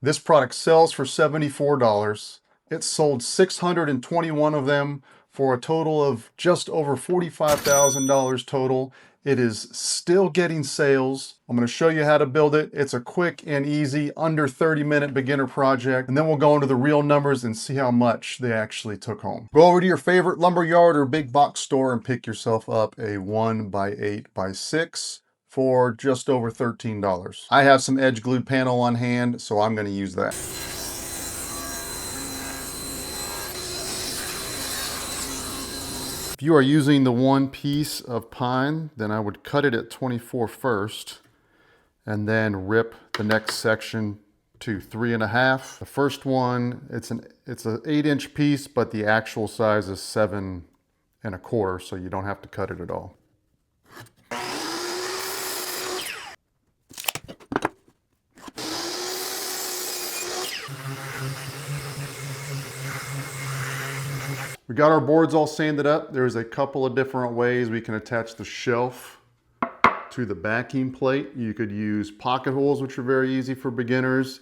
This product sells for $74. It sold 621 of them for a total of just over $45,000 total. It is still getting sales. I'm going to show you how to build it. It's a quick and easy under 30-minute beginner project. And then we'll go into the real numbers and see how much they actually took home. Go over to your favorite lumber yard or big box store and pick yourself up a 1x8x6 for just over $13. I have some edge glued panel on hand, so I'm going to use that. If you are using the one piece of pine, then I would cut it at 24 first and then rip the next section to 3.5. The first one, it's an 8-inch piece, but the actual size is 7.25, so you don't have to cut it at all. We got our boards all sanded up. There's a couple of different ways we can attach the shelf to the backing plate. You could use pocket holes, which are very easy for beginners.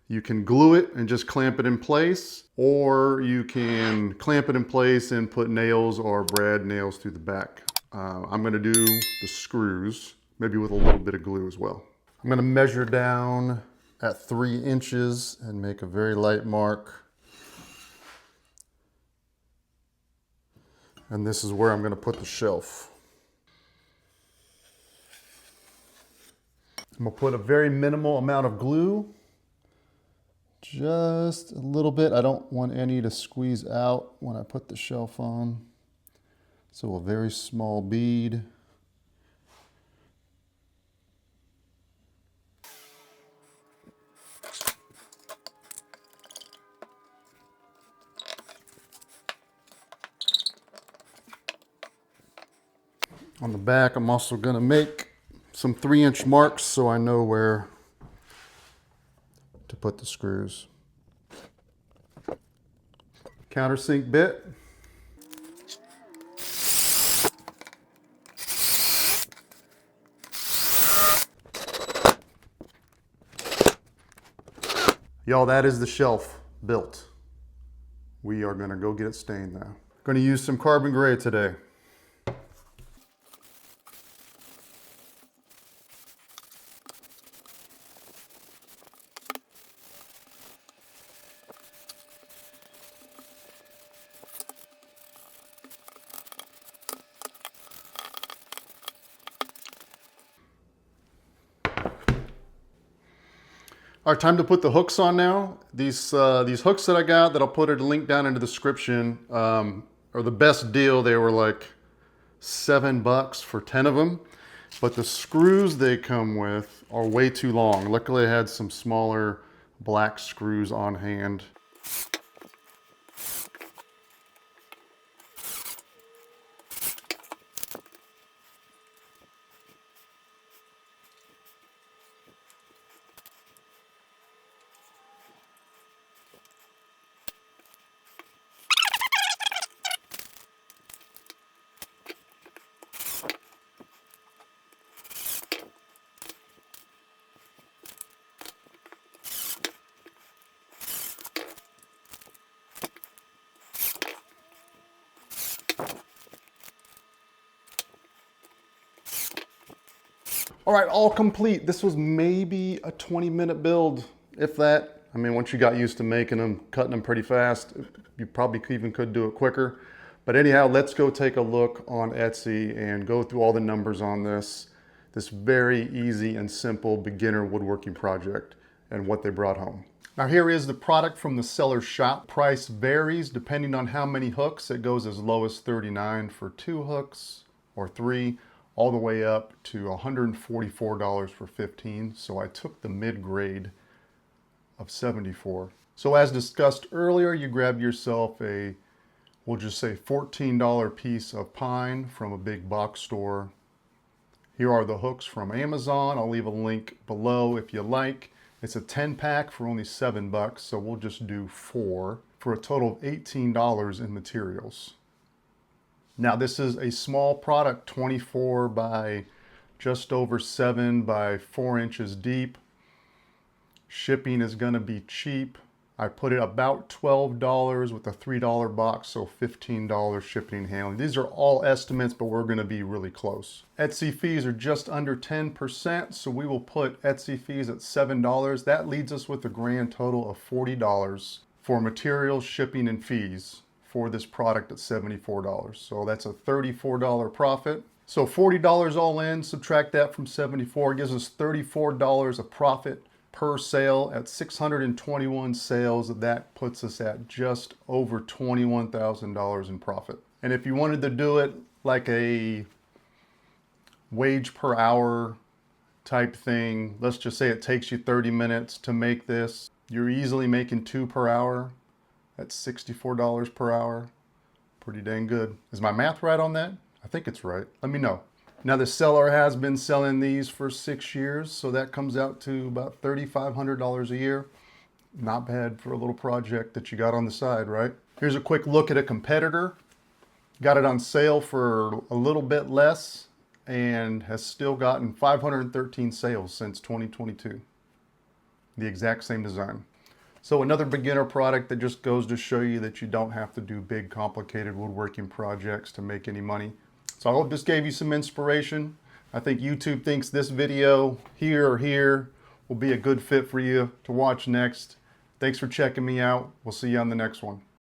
You can glue it and just clamp it in place, or you can clamp it in place and put nails or brad nails through the back. I'm gonna do the screws, maybe with a little bit of glue as well. I'm gonna measure down at 3 inches and make a very light mark. And this is where I'm going to put the shelf. I'm going to put a very minimal amount of glue. Just a little bit. I don't want any to squeeze out when I put the shelf on. So a very small bead. On the back, I'm also going to make some 3-inch marks so I know where to put the screws. Countersink bit. Y'all, that is the shelf built. We are going to go get it stained now. Going to use some carbon gray today. All right, time to put the hooks on now. These hooks that I got, that I'll put a link down in the description, are the best deal. They were like $7 for 10 of them. But the screws they come with are way too long. Luckily I had some smaller black screws on hand. All right, all complete. This was maybe a 20-minute build, if that. I mean, once you got used to making them, cutting them pretty fast, you probably even could do it quicker. But anyhow, let's go take a look on Etsy and go through all the numbers on this very easy and simple beginner woodworking project and what they brought home. Now here is the product from the seller's shop. Price varies depending on how many hooks. It goes as low as $39 for 2 hooks or 3, all the way up to $144 for 15. So I took the mid-grade of 74. So as discussed earlier, you grab yourself a, we'll just say $14 piece of pine from a big box store. Here are the hooks from Amazon. I'll leave a link below if you like. It's a 10-pack for only $7, so we'll just do 4 for a total of $18 in materials. Now this is a small product, 24 by just over 7 by 4 inches deep. Shipping is going to be cheap. I put it about $12 with a $3 box, so $15 shipping and handling. These are all estimates, but we're going to be really close. Etsy fees are just under 10%, so we will put Etsy fees at $7. That leads us with a grand total of $40 for materials, shipping, and fees for this product at $74. So that's a $34 profit. So $40 all in, subtract that from 74, gives us $34 of profit per sale. At 621 sales, that puts us at just over $21,000 in profit. And if you wanted to do it like a wage per hour type thing, let's just say it takes you 30 minutes to make this, you're easily making 2 per hour. That's $64 per hour. Pretty dang good. Is my math right on that? I think it's right. Let me know. Now the seller has been selling these for 6 years, so that comes out to about $3,500 a year. Not bad for a little project that you got on the side, right? Here's a quick look at a competitor. Got it on sale for a little bit less and has still gotten 513 sales since 2022. The exact same design. So another beginner product that just goes to show you that you don't have to do big, complicated woodworking projects to make any money. So I hope this gave you some inspiration. I think YouTube thinks this video here or here will be a good fit for you to watch next. Thanks for checking me out. We'll see you on the next one.